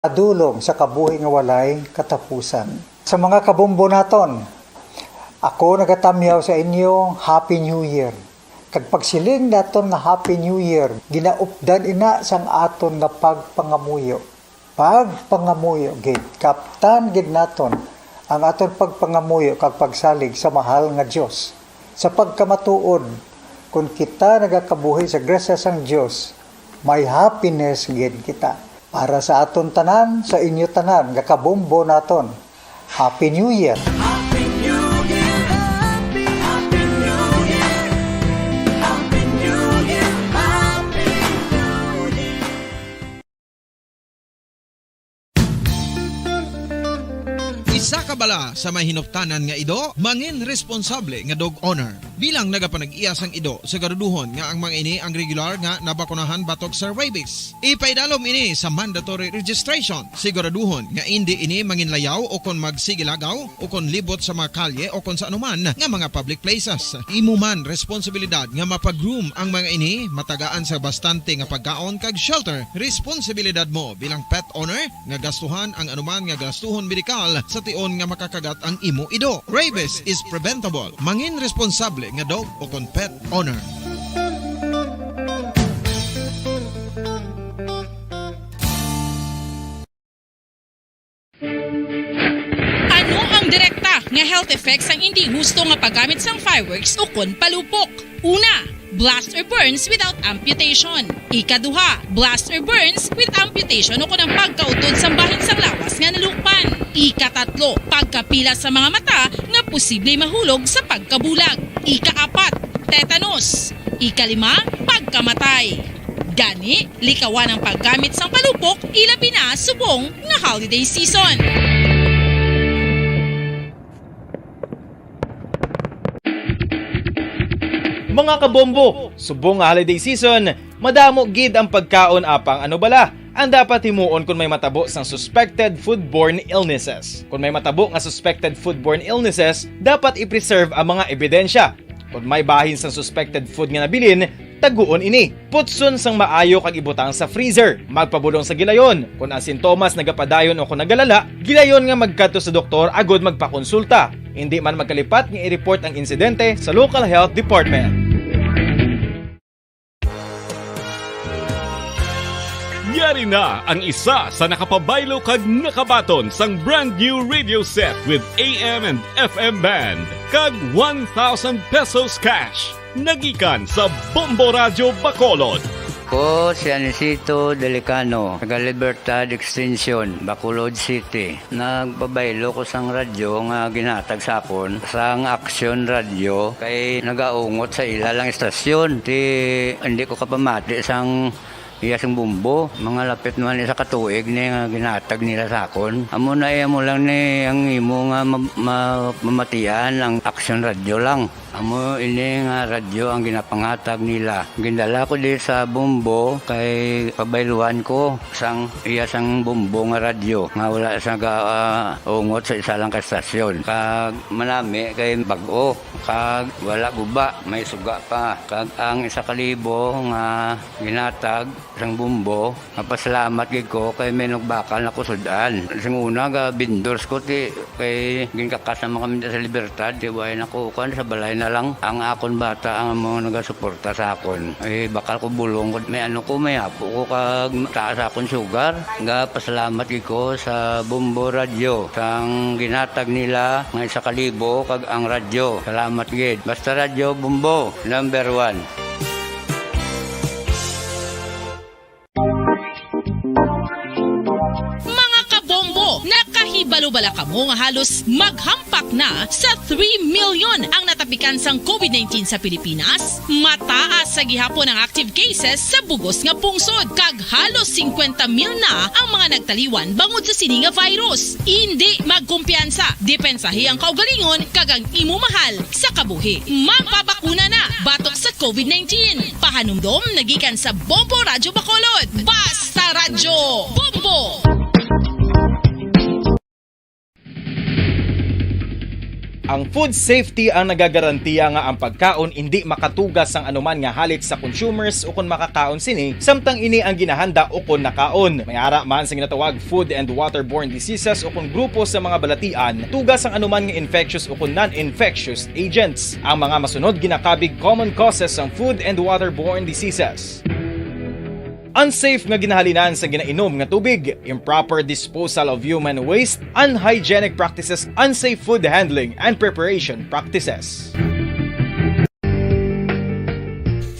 Adulong sa kabuhi nga walay katapusan. Sa mga kabumbo naton, ako nagatamyaw sa inyo, Happy New Year. Kag pagsiling naton nga Happy New Year, ginaupdan ina sang aton nga pagpangamuyo. Pagpangamuyo gid, kaptan gid naton ang aton pagpangamuyo kag pagsalig sa mahal nga Dios. Sa pagkamatuod, kung kita nagakabuhi sa grasya sang Dios, may happiness gid kita. Para sa aton tanan, sa inyo tanan, nga kabumbo naton. Happy New Year! Happy New Year! Happy New Year! Happy New Year! Happy New Year! Isa ka bala sa mahinuptanan nga ido, mangin responsable nga dog owner. Bilang nagapanag-iya sang ido, siguraduhon nga ang mga ini ang regular nga nabakunahan batok sa rabies. Ipaidalom ini sa mandatory registration. Siguraduhon nga hindi ini manginlayaw o kon magsigilagaw o kon libot sa mga kalye o kon sa anuman nga mga public places. Imo man responsibilidad nga mapag-groom ang mga ini, matagaan sa bastante nga pagkaon kag shelter. Responsibilidad mo bilang pet owner nga gastuhan ang anuman nga gastuhon medikal sa tion nga makakagat ang imo ido. Rabies is preventable. Mangin responsable nga dog o kon pet owner. Ano ang direkta nga health effects ang hindi husto nga paggamit sang fireworks o kon palupok? Una, blast or burns without amputation. Ikaduha, blast or burns with amputation o kon ang pagkautod sa bahin sang lawas nga nalukpan. Ikatatlo, pagkapila sa mga mata nga posible mahulog sa pagkabulag. Ikaapat, tetanus. Ikalima, pagkamatay. Gani, likawan ang paggamit sang palupok ilabi na subong nga holiday season. Mga kabombo, subong nga holiday season, madamo gid ang pagkaon apang ano bala. Ang dapat himuon kung may matabo sang suspected foodborne illnesses. Kung may matabo nga suspected foodborne illnesses, dapat i-preserve ang mga ebidensya. Kung may bahin sang suspected food nga nabilin, taguon ini. Putson sang maayo kag ibutang sa freezer. Magpabulong sa gilayon. Kung ang sintomas nagapadayon o kung nagalala, gilayon nga magkadto sa doktor agod magpakonsulta. Hindi man magkalipat nga i-report ang insidente sa local health department. Yari na ang isa sa nakapabaylo kag nakabaton sang brand new radio set with AM and FM band kag 1,000 pesos cash. Nagikan sa Bombo Radio Bacolod. Ko si Anisito Delicano, taga Libertad Extension, Bacolod City. Nagpabaylo ko sang radyo nga ginatag sakon sang Action Radio kay nagaungot sa ilalang estasyon. Hindi ko kapamati sang iyasang bumbo, mga lapit naman sa katuig ni nga ginatag nila sakon. Amo na iya mo lang ni ang imo nga mamatian ang Action Radio lang. Amo ini nga radyo ang ginapangatag nila. Gindala ko di sa bumbo kay pabayluan ko sang iyasang bumbo nga radyo nga wala sa ungot sa isa lang ka estasyon. Kag manami kay bag-o, kag wala guba, may suga pa. Kag ang 1,000 nga ginatag sang bumbo, mapasalamat gid ko kay may nagbakal na kusudan. Sing una ga vendors ko ti kay ginkakasama kami sa Libertad, di way nakukan sa balay na lang ang akon bata ang mga nagasuporta sa akon. Bakal ko bulong may may apo ko kag taas akon sugar. Nga pasalamat gid ko sa Bumbo Radio sang ginatag nila nga 1,000 kag ang radyo. Salamat gid. Basta Radio Bumbo number 1. Nakahibalo-bala ka mo nga halos maghampak na sa 3 million ang natapikan sang COVID-19 sa Pilipinas. Mataas sa gihapon ang active cases sa bugos nga pungsod. Kag halos 50 mil na ang mga nagtaliwan bangod sa sini nga virus. Hindi magkumpiyansa. Depensahi ang kaugalingon kag ang imo mahal sa kabuhi. Magpabakuna na batok sa COVID-19. Pahanumdom nagikan sa Bombo Radio Bacolod. Basta Radyo Bombo! Ang food safety ang nagagarantiya nga ang pagkaon hindi makatugas sang anuman nga halit sa consumers o kung makakaon sini, samtang ini ang ginahanda o kung nakaon. May ara man sa ginatawag food and waterborne diseases o kung grupo sa mga balatian, tugas ang anuman nga infectious o kung non-infectious agents. Ang mga masunod ginakabig common causes ng food and waterborne diseases. Unsafe nga ginahalinan sa ginainom nga tubig, improper disposal of human waste, unhygienic practices, unsafe food handling, and preparation practices.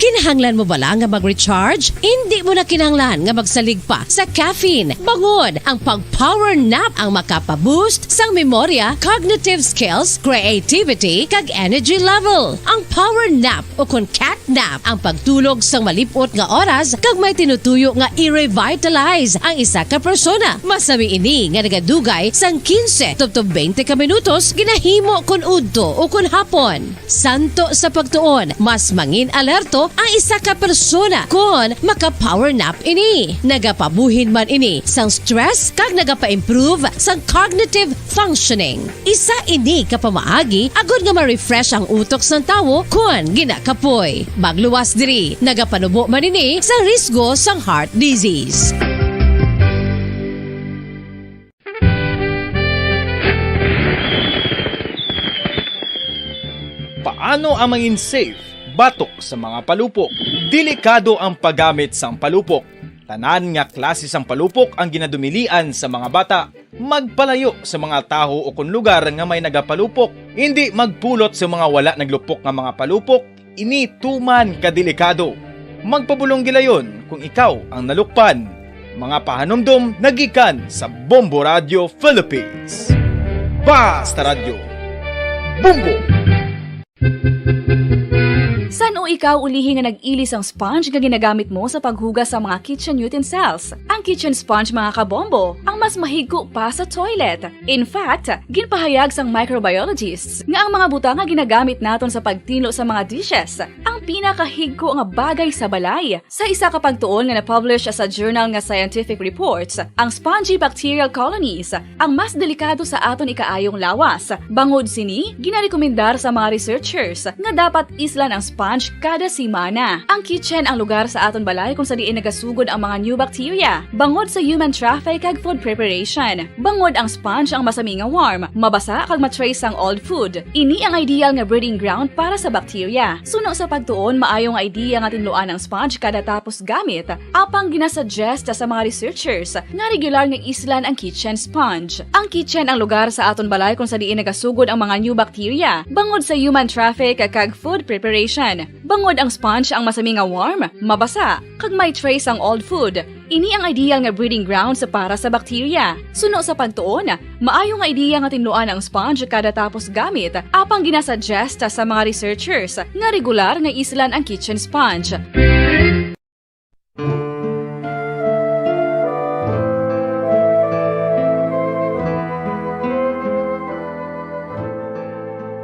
Kinahanglan mo bala nga mag-recharge? Hindi mo na kinahanglan nga magsalig pa sa caffeine. Bangod ang pag-power nap ang makapaboost sang memorya, cognitive skills, creativity, kag energy level. Ang power nap o kun cat nap ang pagtulog sang malipot nga oras kag may tinutuyo nga i-revitalize ang isa ka persona. Masami ini nga nagadugay sang 15 tubtob 20 ka minutos ginahimo kun udto o kun hapon. Santo sa pagtuon, mas mangin alerto ang isa ka persona kung maka-power nap ini. Nagapabuhin man ini sang stress kag nagapa-improve sang cognitive functioning. Isa ini kapamaagi agud nga ma-refresh ang utok sang tawo kung ginakapoy. Magluwas diri, nagapanubo man ini sa risgo sang heart disease. Paano ang mangin safe batok sa mga palupok? Delikado ang paggamit sang palupok. Tanan nga klase sang palupok ang ginadumilian sa mga bata. Magpalayo sa mga taho o kun lugar nga may nagapalupok. Hindi magpulot sa mga wala naglupok nga mga palupok. Ini tuman kadelikado. Magpabulong gilayon kung ikaw ang nalukpan. Mga pahanumdum nagikan sa Bombo Radio Philippines. Basta Radio Bombo! San o ikaw ulihin nga nag-ilis ang sponge nga ginagamit mo sa paghugas sa mga kitchen utensils? Ang kitchen sponge mga kabombo, ang mas mahigko pa sa toilet. In fact, ginpahayag sang microbiologists nga ang mga butang nga ginagamit naton sa pagtino sa mga dishes ang pinakahigko nga bagay sa balay. Sa isa ka pagtuon nga na-publish sa journal nga Scientific Reports, ang spongy bacterial colonies ang mas delikado sa aton ikaayong lawas. Bangod sini, ginarekomendar sa mga researchers nga dapat islan ang sponge kada simana. Ang kitchen ang lugar sa aton balay kung sa diin nagasugod ang mga new bacteria. Bangod sa human traffic kag food preparation. Bangod ang sponge ang masami nga warm, mabasa kag matrace ang old food. Ini ang ideal nga breeding ground para sa bacteria. Suno sa pagtuon, maayong idea nga tinluan ang sponge kada tapos gamit. Apang ginasuggest sa mga researchers nga regular nga islan ang kitchen sponge. Ang kitchen ang lugar sa aton balay kung sa diin nagasugod ang mga new bacteria. Bangod sa human traffic kag food preparation. Bangod ang sponge ang masami nga warm, mabasa, kag may trace ang old food. Ini ang ideal nga breeding ground sa para sa bacteria. Suno sa pagtuon, maayo nga ideya nga tinluan ang sponge kada tapos gamit, apang ginasuggest sa mga researchers nga regular nga islan ang kitchen sponge.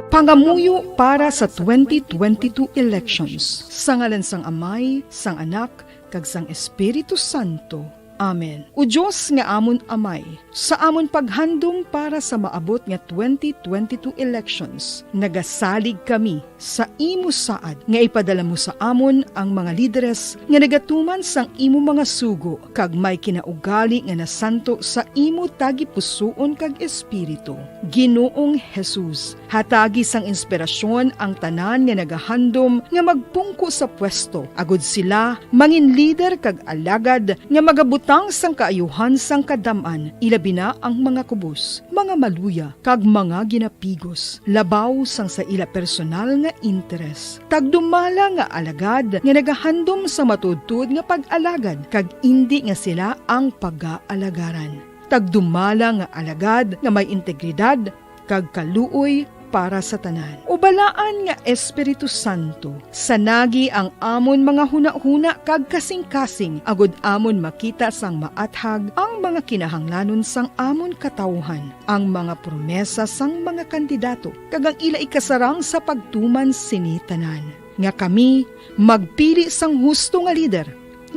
Pangamuyo para sa 2022 elections. Sa ngalan sang Amay, sang Anak, kag sang Espiritu Santo. Amen. O Diyos nga amon Amay, sa amon paghandom para sa maabot nga 2022 elections, nagasalig kami sa imo saad nga ipadala mo sa amon ang mga lideres nga nagatuman sang imo mga sugo kag may kinaugali nga nasanto sa imo tagipusoon kag espiritu. Ginoong Jesus, hatagi sang inspirasyon ang tanan nga nagahandom nga magpungko sa pwesto, agud sila mangin leader kag alagad nga magabutang sang kaayuhan sang kadaman, ilabi na ang mga kubos, mga maluya kag mga ginapigos, labaw sang sa ila personal nga interes. Tagdumala nga alagad nga nagahandom sa matudtud nga pag-alagad kag indi nga sila ang pag-aalagaran. Tagdumala nga alagad nga may integridad kag kaluoy para sa tanan. Ubalaan nga Espiritu Santo, sanagi ang amon mga huna-huna kag kasing-kasing, agud amon makita sang maathag ang mga kinahanglanon sang amon katawhan, ang mga promesa sang mga kandidato, kag ang ila ikasarang sa pagtuman sini tanan. Nga kami magpili sang husto nga lider,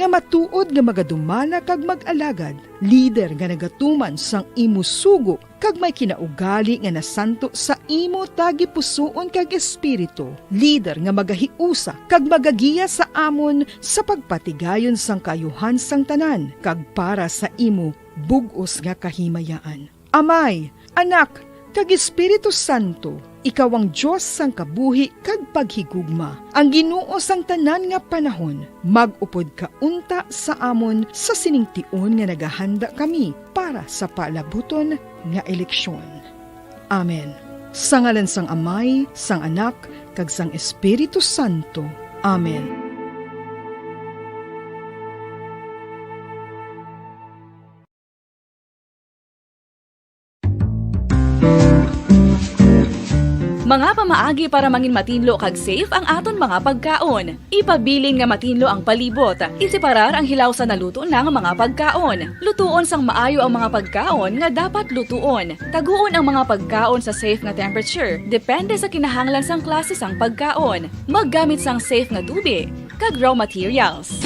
nga matuod nga magadumala kag mag-alagad, leader nga nagatuman sang imo sugo kag may kinaugali nga nasanto sa imo tagi pusoon kag espiritu, leader nga magahiusa kag magagiya sa amon sa pagpatigayon sang kayuhan sang tanan kag para sa imo bug-os nga kahimayaan. Amay, Anak, kag Espiritu Santo, ikaw ang Diyos sang kabuhi kag paghigugma. Ang Ginoo sang tanan nga panahon, mag-upod ka unta sa amon sa siningtion nga nagahanda kami para sa palabuton nga eleksyon. Amen. Sa ngalan sang Amay, sang Anak, kag sang Espiritu Santo. Amen. Mga pamaagi para mangin matinlo kag safe ang aton mga pagkaon. Ipabilin nga matinlo ang palibot. Isiparar ang hilaw sa naluto ng mga pagkaon. Lutuon sang maayo ang mga pagkaon nga dapat lutuon. Taguon ang mga pagkaon sa safe nga temperature. Depende sa kinahanglan sang klase sang pagkaon. Maggamit sang safe nga tubig kag raw materials.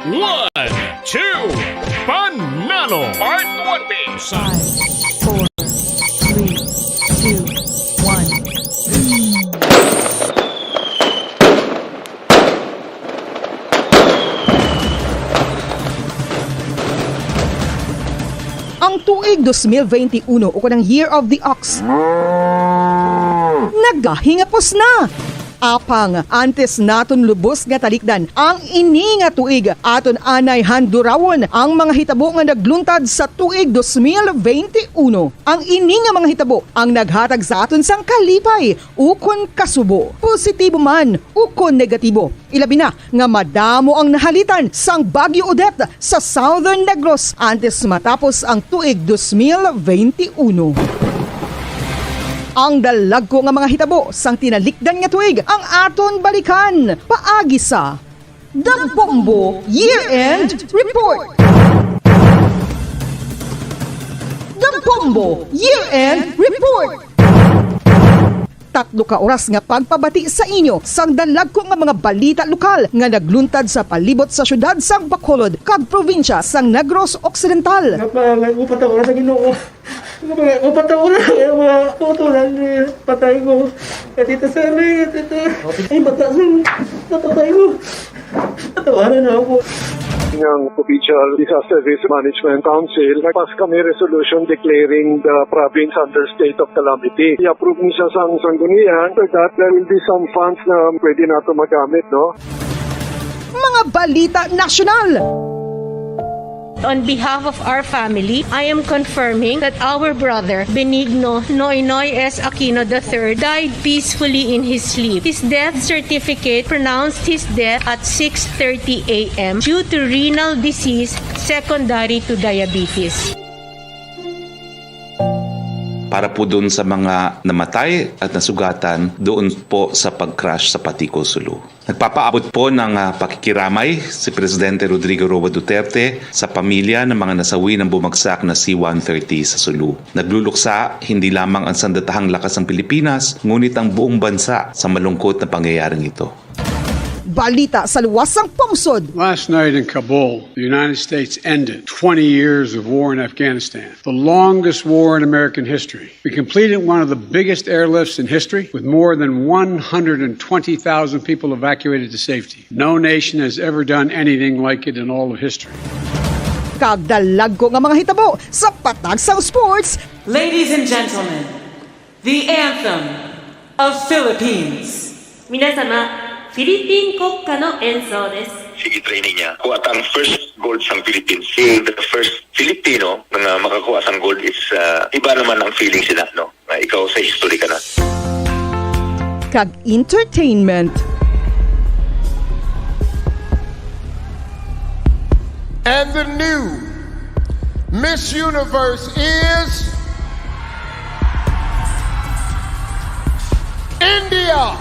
One, two, Panalo Part 1B. 5, 4, 3, 2, 1. Ang tuig 2021 o kanang Year of the Ox nagahingapos na. Apang antes naton lubos nga talikdan ang ini nga tuig aton anay handurawon ang mga hitabo nga nagluntad sa tuig 2021. Ang ini nga mga hitabo ang naghatag sa aton sang kalipay ukon kasubo, positibo man ukon negatibo. Ilabi na nga madamo ang nahalitan sang Bagyo Odette sa Southern Negros antes matapos ang tuig 2021. Ang dalagko nga mga hitabo sang tinalikdan nga tuig ang aton balikan paagi sa Dagpombo Year-End Report. Dagpombo Year-End Report. 3 ka oras nga pagpabati sa inyo sang dalagko nga mga balita lokal nga nagluntad sa palibot sa syudad sang Bacolod kag probinsya sang Negros Occidental. Upat ako na sa Ginoo. Upat ako na mga putulan patay ko. Dito sa ay bata sa patay ko. Natawanan na ako. Ng Provincial Disaster Risk Management Council, nagpas kami resolution declaring the province under state of calamity. I-approve niya sa sanggunian so that there will be some funds na pwede nato magamit, no? Mga balita nasyonal. On behalf of our family, I am confirming that our brother, Benigno Noynoy S. Aquino III, died peacefully in his sleep. His death certificate pronounced his death at 6:30 a.m. due to renal disease secondary to diabetes. Para po doon sa mga namatay at nasugatan doon po sa pag-crash sa Patico, Sulu. Nagpapaabot po ng pakikiramay si Presidente Rodrigo Roa Duterte sa pamilya ng mga nasawi ng bumagsak na C-130 sa Sulu. Nagluluksa hindi lamang ang sandatahang lakas ng Pilipinas, ngunit ang buong bansa sa malungkot na pangyayaring ito. balita sa luwasang pamsod. Last night in Kabul, the United States ended 20 years of war in Afghanistan, the longest war in American history. We completed one of the biggest airlifts in history with more than 120,000 people evacuated to safety. No nation has ever done anything like it in all of history. Kagdalag ko nga mga hitabo sa Patagsang Sports. Ladies and gentlemen, the anthem of Philippines. 皆様、フィリピン国歌の演奏です。 Sige, training niya. Kuha ang first gold sa Philippines. The first Filipino na makakuha sa gold is iba naman ang feeling sila, no? Na ikaw sa history ka na. Kag entertainment. And the new Miss Universe is India.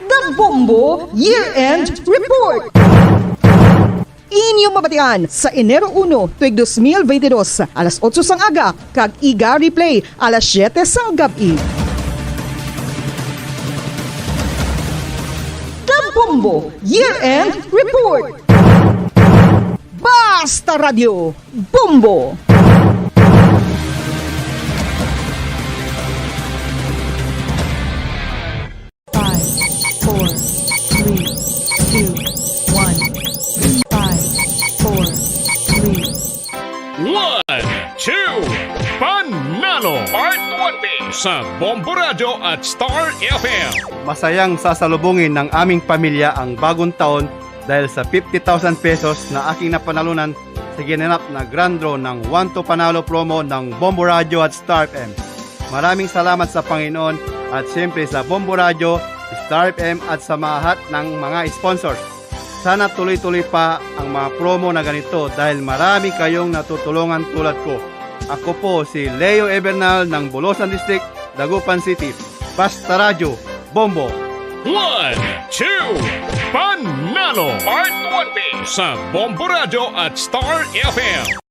The Bombo Year-End Report. Inyong mabatian sa Enero 1, tuig 2022, alas 8 sang aga, kag iga replay alas 7 sang gabi. The Bombo Year-End Report. Basta Radio Bombo. Panalo Part 1B sa Bombo Radio at Star FM. Masayang sasalubungin ng aming pamilya ang bagong taon dahil sa 50,000 pesos na aking napanalunan sa ginanap na Grand Draw ng 1 to Panalo promo ng Bombo Radio at Star FM. Maraming salamat sa Panginoon at siyempre sa Bombo Radio, Star FM at sa lahat ng mga sponsors. Sana tuloy-tuloy pa ang mga promo na ganito dahil marami kayong natutulungan tulad ko. Ako po si Leo Ebernal ng Bolosan District, Dagupan City. Basta Radio, Bombo. 1, 2, Panalo Part 1B sa Bombo Radio at Star FM.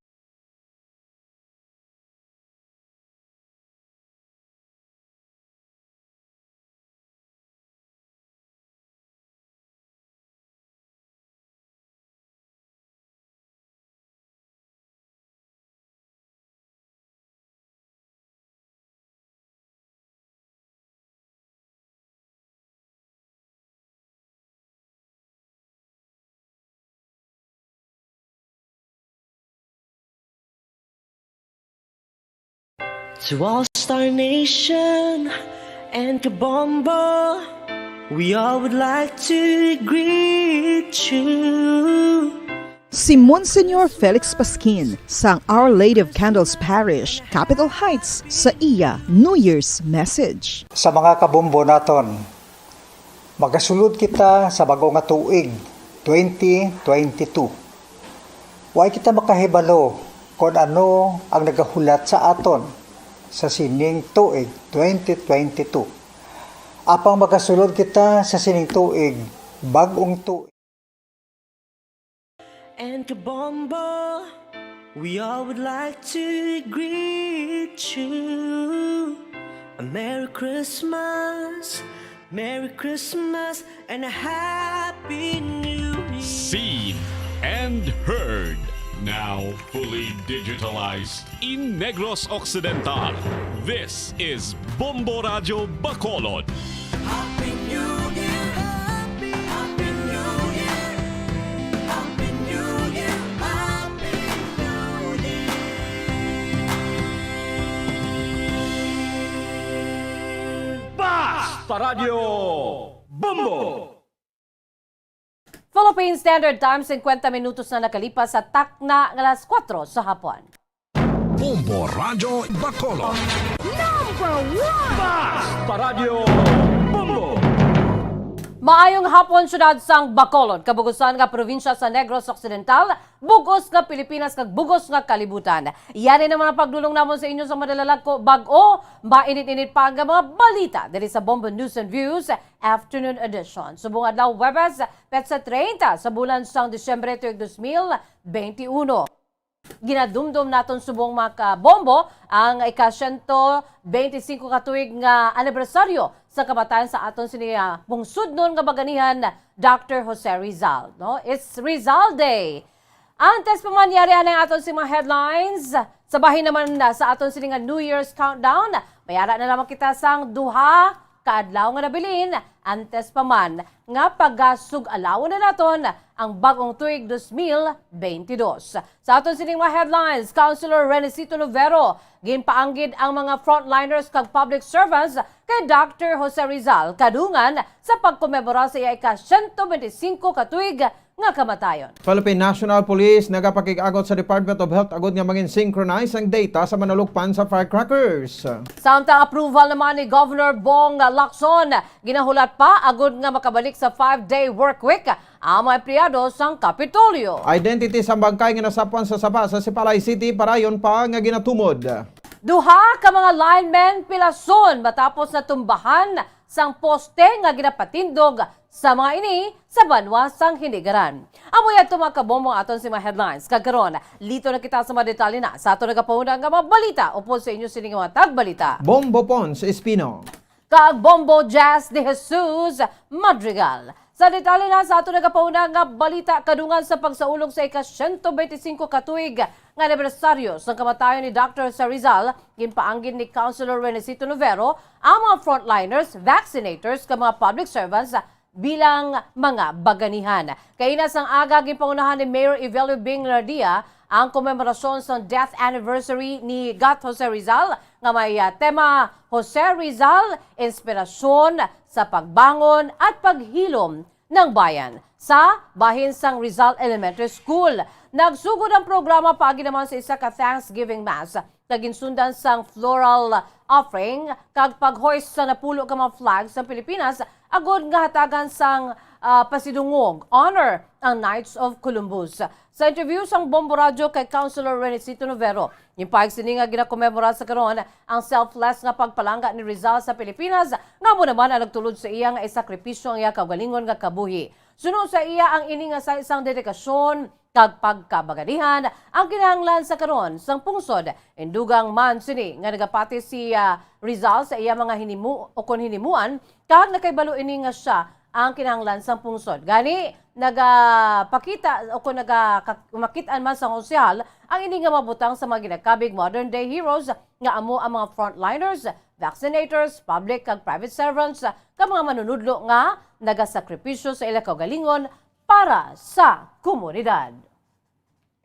To all Star Nation and Kabombo, we all would like to greet you. Si Monsignor Felix Pasquin sang Our Lady of Candles Parish, Capitol Heights, sa iya New Year's message. Sa mga kabombo naton, magasulod kita sa bago nga tuig, 2022. Huwag kita makahibalo kung ano ang nagahulat sa aton sa sining tuig 2022. Apang magasulod kita sa sining tuig, bagong tuig. And Kabombo, we all would like to greet you. A Merry Christmas, and a Happy New Year. Seen and heard. Now fully digitalized in Negros Occidental. This is Bombo Radio Bacolod. Happy New Year, Happy New Year, Happy New Year, Happy New Year. Basta Radio Bombo! Philippine Standard Time, 50 minutos na nakalipas sa takna ng alas 4 sa hapon. Bombo Radio Bacolod. Number 1! Basta Radio Bombo! Maayong hapon syudad sang Bacolod, kabugusan nga probinsya sa Negros Occidental, bugos nga Pilipinas kag bugos nga kalibutan. Yan naman ang pagdulong namon sa inyo sa madalalag ko bag-o, mainit-init pa ang mga balita diri sa Bombo News and Views Afternoon Edition. Subong adlaw Webes, petsa 30 sa bulan sang Disyembre tuig 2021. ginadumdum naton subong mga kabombo ang ika-125 katuig nga anibersaryo sa kamatayan sa aton sini bungsod nun nga baganihan Dr. Jose Rizal. No? It's Rizal Day. Antes pa man yari ang aton si mga headlines, sabahin naman sa aton sini nga New Year's countdown, mayara na lamang kita sang duha kaadlaw nga nabilin, antes pa man nga pagasug-alaw na naton ang bagong tuig 2022. Sa aton sining mga headlines, Councilor Renesito Novero ginpaanggid ang mga frontliners kag public servants kay Dr. Jose Rizal kadungan sa pagkomemora sa iya ika-125 katuig nga kamatayon. Philippine National Police nagapakig-agot sa Department of Health agod nga mangin synchronize ang data sa manalukpan sa firecrackers. Samtang approval naman ni Governor Bong Lacson, ginahulat pa agod nga makabalik sa 5-day work week ang mga empleyado sang Kapitolyo. Identity sa bangkay nga nasapuan sa Saba sa Sipalay City parayon pa nga ginatumod. Duha ka mga linemen pilason matapos na tumbahan sang poste nga ginapatindog sa mga ini sa banwa sang Hinigaran. Amoy at tumakabomong aton si mga headlines. Kagkaroon, lito na kita sa mga detalye na sa aton nagapauna nga mga balita upod sa inyo sining mga tagbalita. Bombo Pons Espino. Kag Bombo Jazz de Jesus Madrigal. Sa detalye na sa aton nagapauna nga balita kadungan sa pagsaulog sa ika-125 katuig nga anibersaryo sa kamatayon ni Dr. Rizal, ginpaanggid ni Councilor Renesito Novero ang mga frontliners, vaccinators kag mga public servants bilang mga baganihan. Kainas ang aga ginpangunahan ni Mayor Evelio Bing Nardia ang komemorasyon sa death anniversary ni Gat Jose Rizal nga may tema Jose Rizal, inspirasyon sa pagbangon at paghilom ng bayan sa bahin sang Rizal Elementary School. Nagsugod ang programa paagi naman sa isa ka Thanksgiving Mass. Naginsundan sang floral offering kag paghoist sa napulo ka mga flags sa Pilipinas agod nga hatagan sang pasidungog honor ang Knights of Columbus. Sa interview sang Bombo Radio kay Councilor Renesito Novero, yung pagsini nga ginakomemora sa karon ang selfless nga pagpalangga ni Rizal sa Pilipinas nga mo naman ang nagtulod sa iya nga isakripisyo ang iya kaugalingon nga kabuhi. Sunod sa iya ang ini nga sa isang dedikasyon kag pagkabaganihan ang kinahanglan sa karon sang pungsod. Indugang man sini nga nagapati si Rizal sa iya mga hinimuan kag nakaibalo ini nga siya ang kinahanglan sang pungsod. Gani nagapakita o kung nagamakitaan man sa konsyal ang ini nga mabutang sa mga ginakabig modern day heroes nga amo ang mga frontliners, vaccinators, public kag private servants kag mga manunudlo nga nagasakripisyo sa ila kaugalingon para sa komunidad.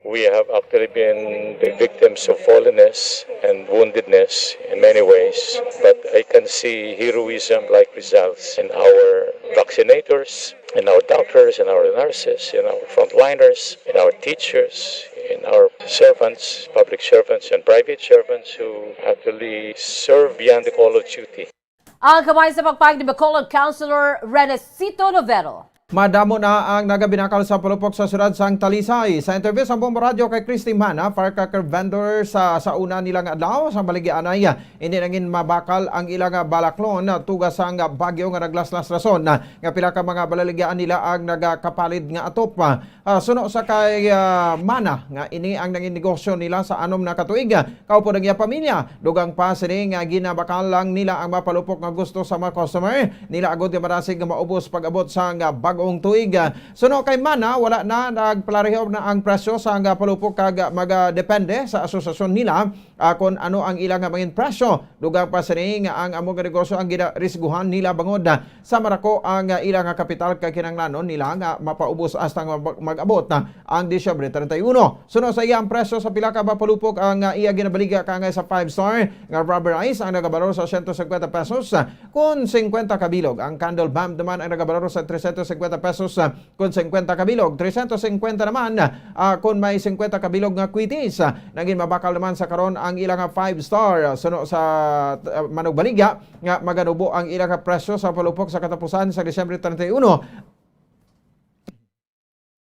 We have actually been the victims of fallenness and woundedness in many ways, but I can see heroism like results in our vaccinators, in our doctors, in our nurses, in our frontliners, in our teachers, in our servants, public servants and private servants who actually serve beyond the call of duty. Ang kamay sa pagpahig ni Bacolod Councilor Renesito Novero. Madamo na ang nagabinakal sa palupok sa siyudad sang Talisay. Sa interview sa Bombo Radio kay Christy Mana, firecracker vendor sa una nilang adlaw sa Baligyanay, hindi nangin mabakal ang ilang balaklon tugas sang bagyo nga naglaslas rason nga pila ka mga balaligyan nila ang nagakapalid nga atop. Suno sa kay Mana nga ini ang nangin negosyo nila sa anom na katuig. Kaupo ng iya pamilya, dugang pa sini nga ginabakal lang nila ang mapalupok nga gusto sa mga customer nila agad nga marasig nga maubos pag-abot sa bagong tuig. Suno kay Mana, wala na nagpalareho na ang presyo sa palupok kag magadepende sa asosasyon nila kung ano ang ilang mangin presyo. Dugang pa sini nga ang among negosyo ang ginarisguhan nila bangod sa marako ang ilang kapital kay kinahanglanon nila nga mapaubos hasta mag-abot ang Disyembre 31. Suno sa iyang presyo sa pila ka palupok ang iya ginabaliga ka nga sa 5-star nga rubber ice ang nagabalor sa 150 pesos kun 50 kabilog. Ang candle bomb naman ang nagabalor sa 350 pesos kun 50 kabilog. 350 naman kun may 50 kabilog nga kwitis. Naging mabakal naman sa karon ang ilang 5-star. Suno sa Manugbaligya nga maganubo ang ilang presyo sa palupok sa katapusan sa Disyembre 31.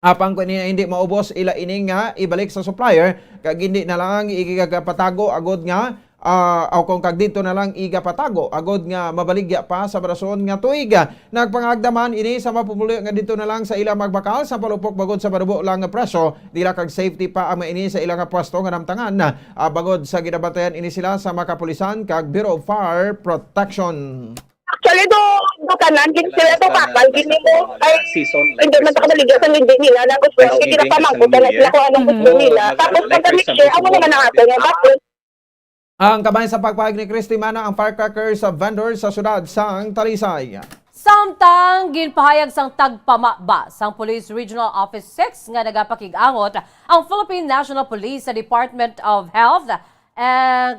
Apang kung hindi maubos ila ining nga ibalik sa supplier kag hindi na lang igigapatago agod nga aw kung kag dito na lang iga patago agod nga mabaligya pa sa brason nga tuiga nagpangagdaman ini sa mapumuli nga dito na lang sa ilang magbakal sa palupok bagod sa barubo lang nga presyo dila kag safety pa ang ini sa ilang nga pwesto nga namtangan bagod sa ginabantayan ini sila sa makapulisan kag Bureau of Fire Protection. Actually, do kanan, gini sila to kapal, gini mo, ay, hindi man sa kamaligyan sa hindi nila, na gusto, hindi na pamangkutan na sila kung anong gusto nila. Tapos, pagka-mixture, ako naman ang ato nga, bakit? Ang kabayan sa pagpahig ni Christy Mana ang firecrackers sa vendor sa syudad sang Talisay. Samtang ginpahayag sang tagpamaba sang Police Regional Office 6 nga nagapakig-angot ang Philippine National Police sa Department of Health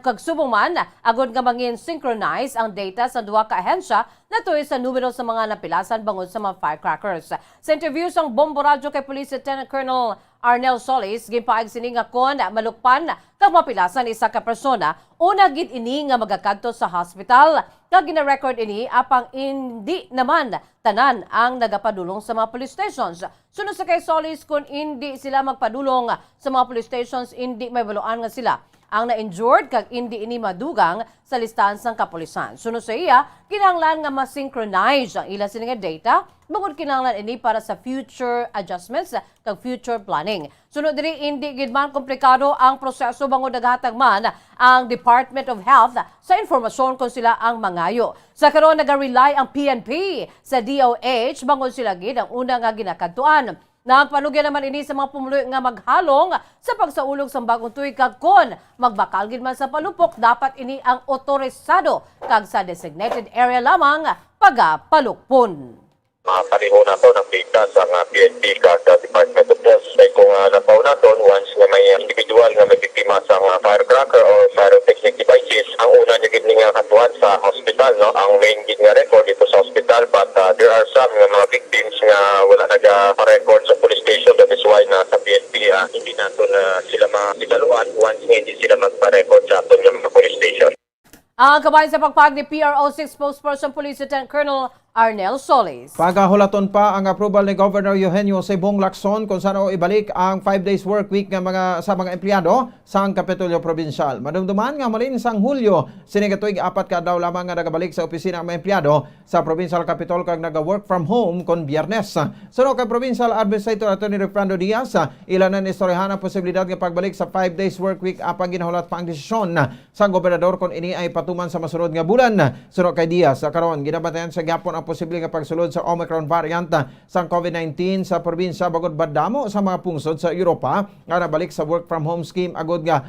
kagsubong man agod nga mangin synchronize ang data sa duha ka ahensya natuloy sa numero sa mga napilasan bangod sa mga firecrackers. Sa interview sang Bombo Radyo kay Police Lieutenant Colonel Arnel Solis, ginpaayag sini nga kon malukpan kag mapilasan isa ka persona una gid ini nga magakadto sa hospital kag gina-record ini apang hindi naman tanan ang nagapadulong sa mga police stations. Sunod sa kay Solis kung hindi sila magpadulong sa mga police stations hindi may baluan nga sila ang na-injured kag hindi ini madugang sa listahan sang kapulisan. Sunod sa iya, kinahanglan nga ma-synchronize ang ila sila nga data, bukod kinahanglan ini para sa future adjustments kag future planning. Sunod diri hindi gid man komplikado ang proseso bangod naghatag man ang Department of Health sa informasyon kung sila ang mangayo. Sa karon naga-rely ang PNP sa DOH bangod sila gid ang una nga ginakadtuan. Nagpanugyan naman ini sa mga pumuloy nga maghalong sa pagsaulog sa bagong tuig kag kon magbakal gid man sa palupok dapat ini ang otorisado kag sa designated area lamang pagapalukpon. Pareho na to ng data sa PNP kag Department of Health. Kaya kung napaw na to, once na may individual nga may biktima sa firecracker or pyrotechnic devices, ang una niya gid nga katuan sa hospital, no? Ang main gid nga record dito sa hospital, but there are some nga mga victims nga wala nagpa-record sa police station. That is why na sa PNP hindi nato na sila masigaluan once nga hindi sila magpa-record sa aton nga mga police station. Ang kabayan sa pagpag ni PRO6 spokesperson Police Lieutenant Colonel Arnel Solis. Pagahulaton pa ang approval ni Governor Eugenio Sebong Lacson kung saan ibalik ang 5 days work week ng sa mga empleyado sa Kapitolyo Provincial. Madumduman nga malin sang Hulyo, sinigatuig 4 ka daw lamang nga nagabalik sa opisina ang mga empleyado sa Provincial Capitol kag naga-work from home kon Biyernes. Sunod kay Provincial Administrator Attorney Refrando Diaz, ilan na istoryahan ang posibilidad nga pagbalik sa 5 days work week apang ginahulat pa ang desisyon sa gobernador kon ini ay patuman sa masunod nga bulan. Sunod kay Diaz, karon ginabantayan sa gyapon ang posibleng nga pagsulod sa Omicron variant sa COVID-19 sa probinsya bagod badamo sa mga pungsod sa Europa nga nabalik sa work from home scheme agod nga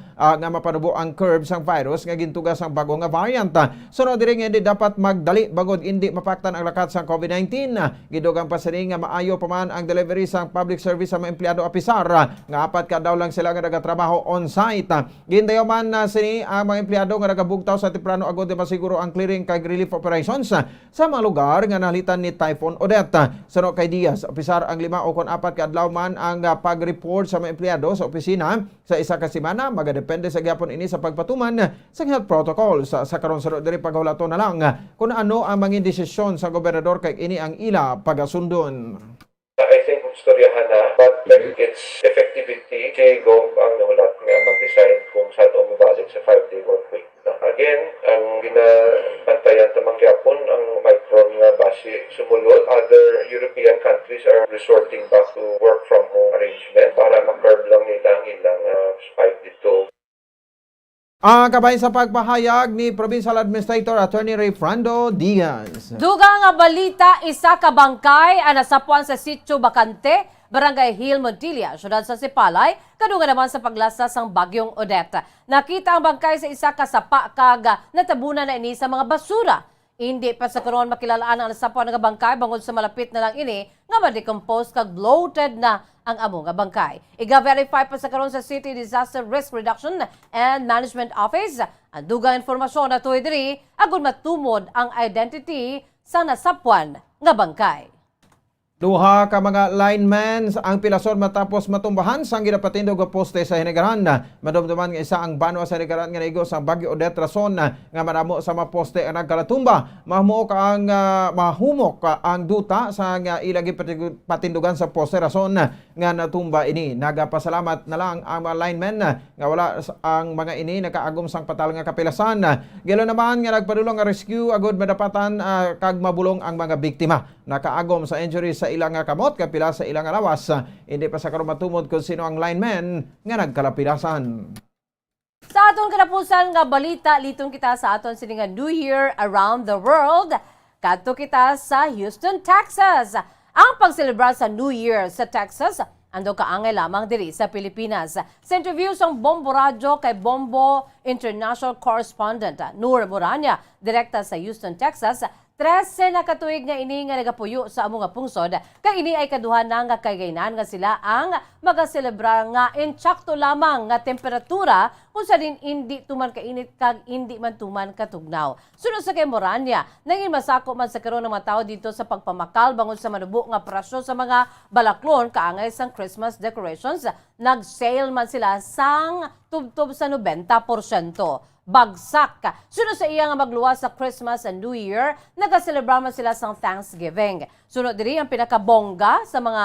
mapanubo ang curve sang virus nga gintugas ang bago nga variant. Sunod diri nga hindi dapat magdali bagod hindi mapaktan ang lakat sang COVID-19. Gidugang pasani nga maayo pa man ang delivery sang public service sa mga empleyado apisar nga 4 ka daw lang sila nga nagatrabaho on-site. Gindayo man sini ang mga empleyado nga nagabugtaw sa temprano agod masiguro ang clearing kag relief operations sa mga lugar nga nalitan ni Typhoon Odette. Sunod kay Diaz, opisar ang 5 o 4 ka adlaw man ang pag-report sa mga empleyado sa opisina sa isa ka semana magadepende sa gyapon ini sa pagpatuman sa health protocols. Sa karon sunod diri paghulaton na lang kung ano ang mga desisyon sa gobernador kay ini ang ila pagasundon. I think istoryahan na, but its effectivity kay go ang nahulat nga mag-decide kung saan umabalik sa 5-day work week. Again, ang ginabantayan tamang gyapon ang Omicron nga base sumulod. Other European countries are resorting back to work from home arrangement para ma-curb lang nila ang ilang spike dito. Ang kabayan sa pagpahayag ni Provincial Administrator Attorney Refrando Diaz. Dugang nga balita, isa ka bangkay ang nasapuan sa Sitio Bacante, Barangay Hill, Montilla, syudad sa Sipalay, kadungan naman sa paglasa sang bagyong Odette. Nakita ang bangkay sa isa ka sapa kag natabunan na ini sa mga basura. Hindi pa sa karon makilalaan ang nasapuan nga bangkay bangod sa malapit na lang ini nga ma-decompose kag bloated na ang amo nga bangkay. Iga-verify pa sa karon sa City Disaster Risk Reduction and Management Office ang dugang informasyon na tuwi diri agud matumod ang identity sa nasapuan nga bangkay. Duha ka mga linemen ang pilason matapos matumbahan sang ginapatindog nga poste sa Hinigaran. Madumduman nga isa ang banwa sa Hinigaran nga naigo sa Bagyo Odette rason nga madamo sa mga poste ang nagkalatumba. Mahumok ang ang duta sa nga ilagi patindugan sa poste rason nga natumba ini. Nagapasalamat na lang ang mga linemen nga wala ang mga ini nakaagom sang patal nga kapilasan. Gilo naman nga nagpadulong nga rescue agud madapatan kag mabulong ang mga biktima. Nakaagom sa injury sa ilang nga kamot kapila sa ilang nga lawas. Hindi pa sa karon matumod kung sino ang lineman nga nagkalapidasan. Sa aton kanapusan nga balita, liton kita sa aton siningan New Year around the world. Kadto kita sa Houston, Texas. Ang pagselebrar sa New Year sa Texas, ando kaangay lamang diri sa Pilipinas. Sa interview sa Bombo Radyo kay Bombo International Correspondent Noor Morania, direkta sa Houston, Texas, 13 na katuig nga ini nga nagapuyo sa amo nga pungsod, kay ini ay kaduha na nga kagaynan nga sila ang magaselebrar nga insakto lamang nga temperatura kung sa din hindi tuman kainit kag hindi man tuman katugnaw. Sunod sa kay Morania, nangin masako man sa karon ng mga tao dito sa pagpamakal bangon sa manubo nga presyo sa mga balaklon kaangay sang Christmas decorations. Nag-sale man sila sang tubtob sa 90%. Bagsak. Sunod sa iya nga magluwas sa Christmas and New Year, nagaselebrar man sila sa Thanksgiving. Sunod diri ang pinakabongga sa mga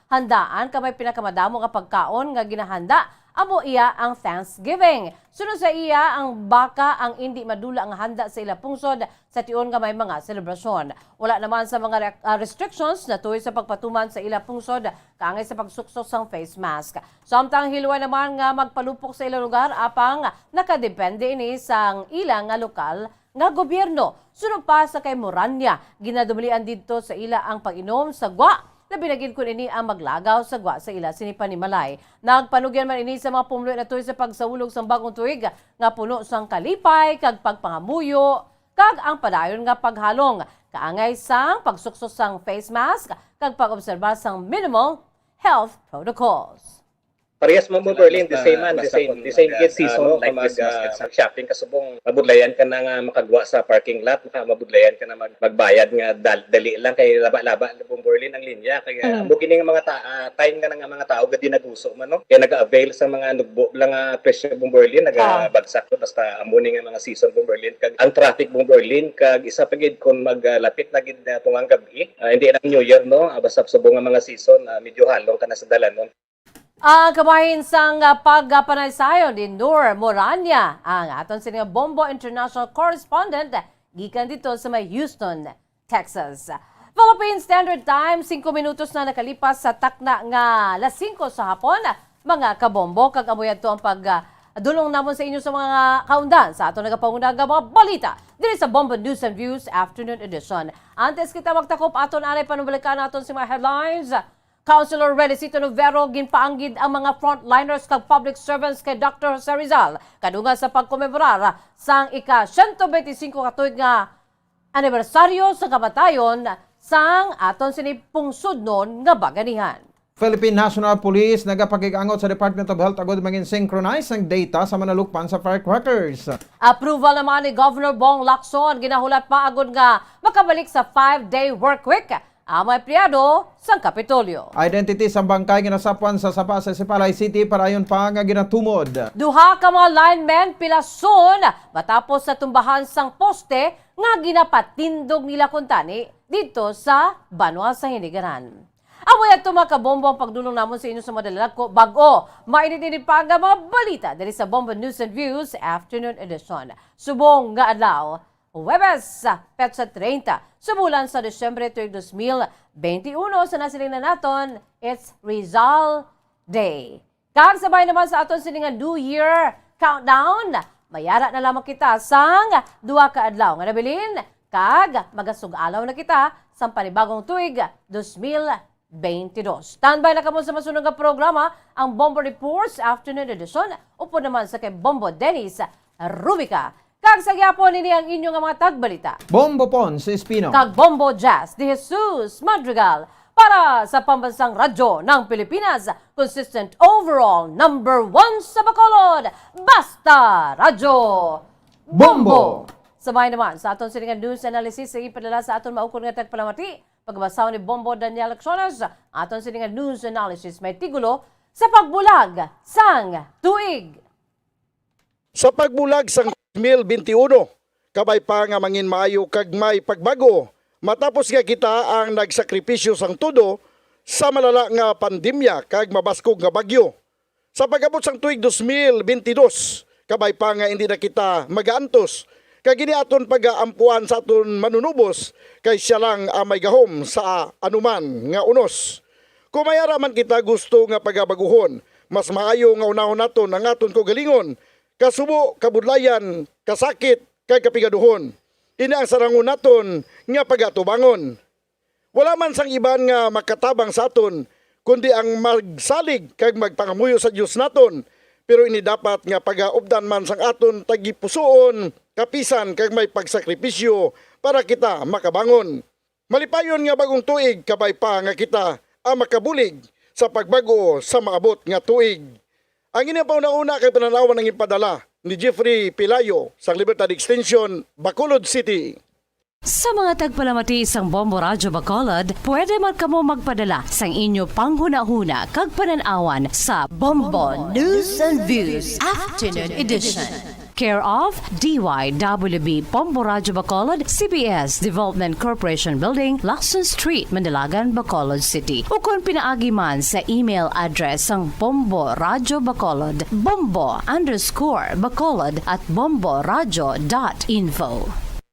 handaan, kamay pinakamadamo nga pagkaon nga ginahanda, amo iya ang Thanksgiving. Sunod sa iya ang baka ang hindi madula nga handa sa ila pungsod sa tiyon nga may mga selebrasyon. Wala naman sa mga restrictions na tuwi sa pagpatuman sa ila pungsod kaangay sa pagsuksok sang face mask. Samtang hilwa naman nga magpalupok sa ila lugar apang nakadepende ini sang ilang nga lokal nga gobyerno. Sunod pa sa kay Morania, ginadumalian dito sa ila ang pag-inom sa gwa. Labinagin ko ini ang maglagaw sa gwa sa ila sinipan ni Malay. Nagpanugyan man ini sa mga pumuluan na tuig sa pagsaulog sa bagong tuig nga puno sang kalipay, kag pagpangamuyo, kag ang padayon nga paghalong. Kaangay sang pagsuksos sang face mask, kag pag-obserba sang minimal health protocols. Parehas mo Berlin, the same season like mag-shopping kasubong mabudlayan ka na nga makagwa sa parking lot, mabudlayan ka na magbayad nga dali lang kay laba-laba bong Berlin ang linya kaya amo kini nga mga time nga nga mga tao gadi naguso man no kaya naga-avail sa mga nugbo lang nga presyo bong Berlin nagabagsak to basta amo ni nga mga season bong Berlin kag ang traffic bong Berlin kag isa pa gid kon maglapit na gid tungang gabi hindi na New Year no basta subong nga mga season medyo halong ka na sa dalan Ang kabahin sang pagpanaysayon din Noor Morania, ang aton sininga Bombo International Correspondent, gikan dito sa may Houston, Texas. Philippine Standard Time, 5 minutos na nakalipas sa takna nga alas 5 sa hapon. Mga kabombo, kag amoy ato ang pagdulong namon sa inyo sa mga kaundan sa ato nagapangunang mga balita diri sa Bombo News and Views Afternoon Edition. Antes kita magtakop aton anay panubalikan naton sa mga headlines. Councilor Redicito Novero ginpaanggid ang mga frontliners kag public servants kay Dr. Jose Rizal kadungan sa pagkomemorar sang ika-125 katuig nga anibersaryo sa kamatayon sang aton sinipungsod nun nga baganihan. Philippine National Police nagapagig-angot sa Department of Health agud mangin synchronize ang data sa manalukpan sa firecrackers. Approval naman ni Governor Bong Lacson ginahulat pa agud nga makabalik sa 5-day work week ang mga empleyado sa Kapitolyo. Identity sa bangkay ginasapuan sa Sapa sa Sipalay City para ayon pa nga ginatumod. Duha ka mga linemen pilason matapos sa tumbahan sang poste nga ginapatindog nila kuntani dito sa Banwa sa Hinigaran. Amoy at tumakabombo ang pagdulong namon sa inyo sa madalag ko bago mainit-init pa ang mga balita dali sa Bombo News and Views Afternoon Edition. Subong nga adlaw, Huwebes, Petsa 30, sa bulan sa Desyembre 2021 sa nasilingan naton, it's Rizal Day. Kag sabay naman sa aton siningan New Year Countdown, mayara na lamang kita sang duha ka adlaw nga nabilin, kag magasug-alaw na kita sa panibagong tuig 2022. Standby na kamo sa masunod nga programa, ang Bombo Reports Afternoon Edition, upo naman sa kay Bombo Dennis Rubica. Kag sa gyapon nini ang inyong mga tagbalita. Bombo Pons Espino. Kag Bombo Jazz de Jesus Madrigal para sa pambansang radyo ng Pilipinas. Consistent overall number 1 sa Bacolod. Basta Radyo Bombo. Sabay naman sa aton siningan news analysis sa ipadala sa aton maukon nga tagpalamati. Pagbasaw ni Bombo Daniel Acciones, aton sininga news analysis may tigulo sa pagbulag sang tuig. Sa pagbulag sang 2021, kabay pa nga mangin maayo kag may pagbago, matapos nga kita ang nagsakripisyo sang todo sa malala nga pandemya kag mabaskog nga bagyo. Sa pag-abot sang tuig 2022, kabay pa nga hindi na kita magaantos, kag giniaton pag-aampuan sa aton manunubos, kay siya lang may gahom sa anuman nga unos. Kung mayara man kita gusto nga pagabaguhon, mas maayo nga unahon naton ang aton kogalingon, kasubo, kabudlayan, kasakit, kay kapigaduhon. Ini ang sarangon naton nga pagatubangon. Wala man sang iban nga makatabang sa aton, kundi ang magsalig kag magpangamuyo sa Dios naton. Pero ini dapat nga pagaubdan man sang aton tagipusoon, kapisan kag may pagsakripisyo para kita makabangon. Malipayon nga bagong tuig, kabay pa nga kita ang makabulig sa pagbago sa maabot nga tuig. Ang inyong pauna-una kay pananawan ng ipadala ni Jeffrey Pilayo sa Libertad Extension, Bacolod City. Sa mga tagpalamati isang Bombo Radyo Bacolod, pwede man kamo magpadala sang inyo panghuna-huna kag pananawan sa Bombo News and Views Afternoon Edition. Care of DYWB Bombo Radyo Bacolod, CBS Development Corporation Building, Lacson Street, Mandilagan, Bacolod City. O kung pinaagi man sa email address ang Bombo Radyo Bacolod, bombo_bacolod@bomboradyo.info.